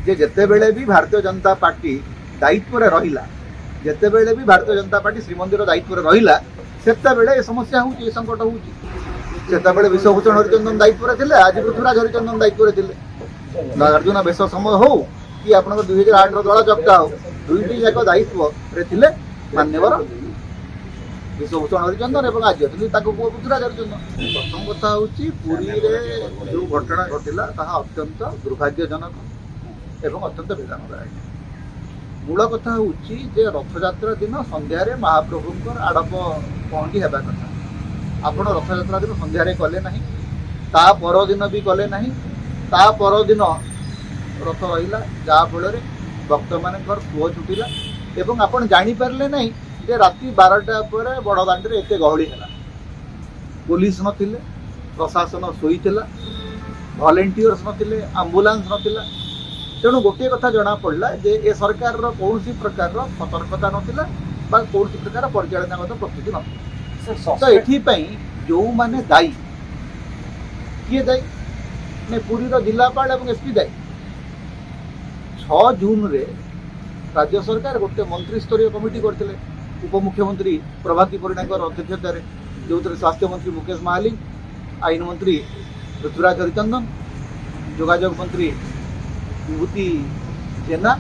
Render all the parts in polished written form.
जे जेतेबेले भी भारतीय जनता पार्टी दायित्व रे रहिला जेतेबेले भी भारतीय जनता पार्टी श्रीमंदिर दायित्व रे रहिला सेतेबेले ए समस्या होउची संकट होउची सेतेबेले विश्वभूषण हरिचंदन दायित्व रे थिले आज पृथ्वीराज हरिचंदन दायित्व रे थिले नागार्जुन बेश समय हो कि आपन 2008 रो दଳ चक्का हो दुईटी जाक दायित्व रे थिले मान्यवर विश्वभूषण हरिचंदन एवं आज पृथ्वीराज हरिचंदन प्रथम कथा हूँ पुरी रे जो घटना घटिला ताहा अत्यंत दुर्भाग्यजनक एवं अत्यंत वेदनादायक मूल कथा हूँ रथयात्रा दिन संध्यारे महाप्रभुंकर आड़प पहंडी हेबा कथा आपण रथयात्रा दिन संध्यारे कले नहीं ता पर दिन भी कले नहीं ता पर दिन रथ रहिला जहा फल भक्त मानकर सुओ छुटिला एवं आपण जानी पारले नहीं जे राति 12टा पर बड़दाण्ड रे एते गहली हैला पुलिस नथिले प्रशासन शोईथिला वॉलंटियर्स नथिले एम्बुलेंस नथिला तेणु गोटे कथा जना पड़ला जे ए सरकार रो कौनसी प्रकार रो सतर्कता नथिला बा कौनसी प्रकार परिचालनागत प्रस्तुति नथिला तो एठी पई जो माने दायी किए दायी ने पुरी रो जिलापाल एवं एसपी दायी 6 जून रे राज्य सरकार गोटे मंत्री स्तरीय कमिटी करथिले उपमुख्यमंत्री प्रभाती परिणा अध्यक्षतार जो स्वास्थ्य मंत्री मुकेश महालिक आईन मंत्री पृथ्वीराज हरिचंदन जोगाजोग मंत्री विभूति जेना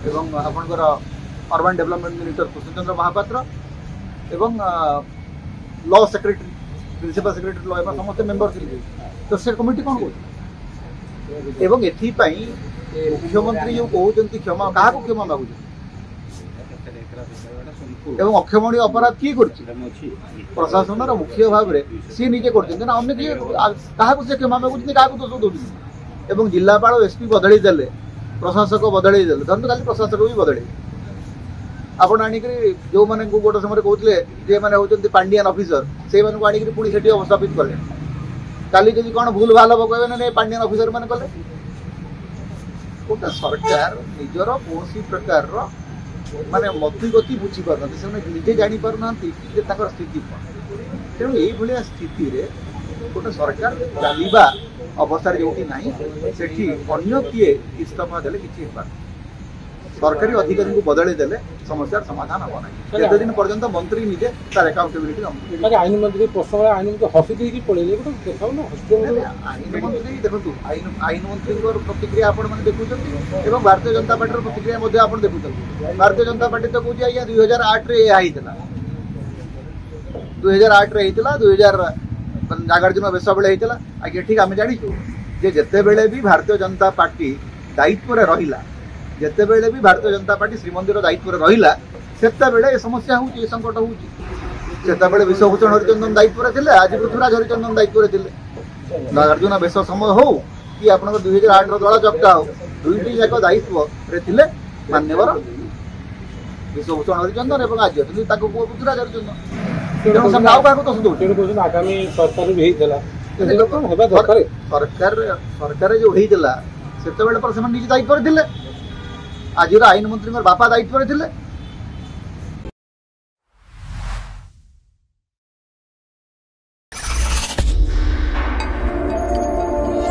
एवं आपणकर urban development minister Krishnachandra Mahapatra एवं law secretary principal secretary law एवं समस्त मेंबर थे तो से कमिटी कौन कौन एवं एथिपाई मुख्यमंत्री जो कहते क्षमा क्या क्षमा मागुच एवं अक्षमणीय अपराध किए प्रशासन मुख्य भाव में सी निजे कर अन्य किए क्या क्षमा मागुच क्या दोष दौर जिलापाल एसपी बदल देले प्रशासक बदल देले धरते खाली प्रशासक भी बदल आपण आणिक जो मैंने गोटे समय कहते जे मैंने होती पांडियान ऑफिसर से आनिक पुणी से अवस्थापित कले काली जब कौन भूल भाल हम कहे ना पांडियान ऑफिसर मैंने कले गोटे सरकार निजर कौन प्रकार माने मती गति बुझी पार निजे जानी पार ना स्थिति तेणु ये स्थिति रे गोटे सरकार चलवा अवस्था जो ना से अन्य किए इस्तीफा देले किसी सरकारी अधिकारी को बदले देले समस्या समाधान हम ना एत दिन पर्यंत मंत्री निजे तार अकाउंटेबिलिटी आईन मंत्री प्रश्न आईन मंत्री हसी देकी पळेले आईन मंत्री देखु आईन मंत्री प्रतिक्रिया आपण मैंने देखुं एवं भारतीय जनता पार्टी प्रतिक्रिया आप देखुं भारतीय जनता पार्टी तो कौन आज्ञा 2008 रे होता 2008 रे होता 2000 नागार्जुन बेश बेले होता आज्ञा ठीक आम जाचु जे जेतेबेले भी भारतीय जनता पार्टी दायित्व रे रहिला जेतेबेले भी भारतीय जनता पार्टी श्रीमंदिर दायित्व रे रहिला सेतेबेले ए समस्या होउची संकट होउची सेतेबेले विश्वभूषण हरिचंदन दायित्व रे थिले आज पृथ्वीराज हरिचंदन दायित्व रे थिले नागार्जुन बेश समय हो कि आपन 2008 रो दଳ चक्का हो दुईटी जाक दायित्व रे थिले मान्यवर विश्वभूषण हरिचंदन एवं आज पृथ्वीराज हरिचंदन आगामी सरकार भी सरकार जो होता से निजे दायित्व रे आज आईन मंत्री बापा दायित्व रे थिले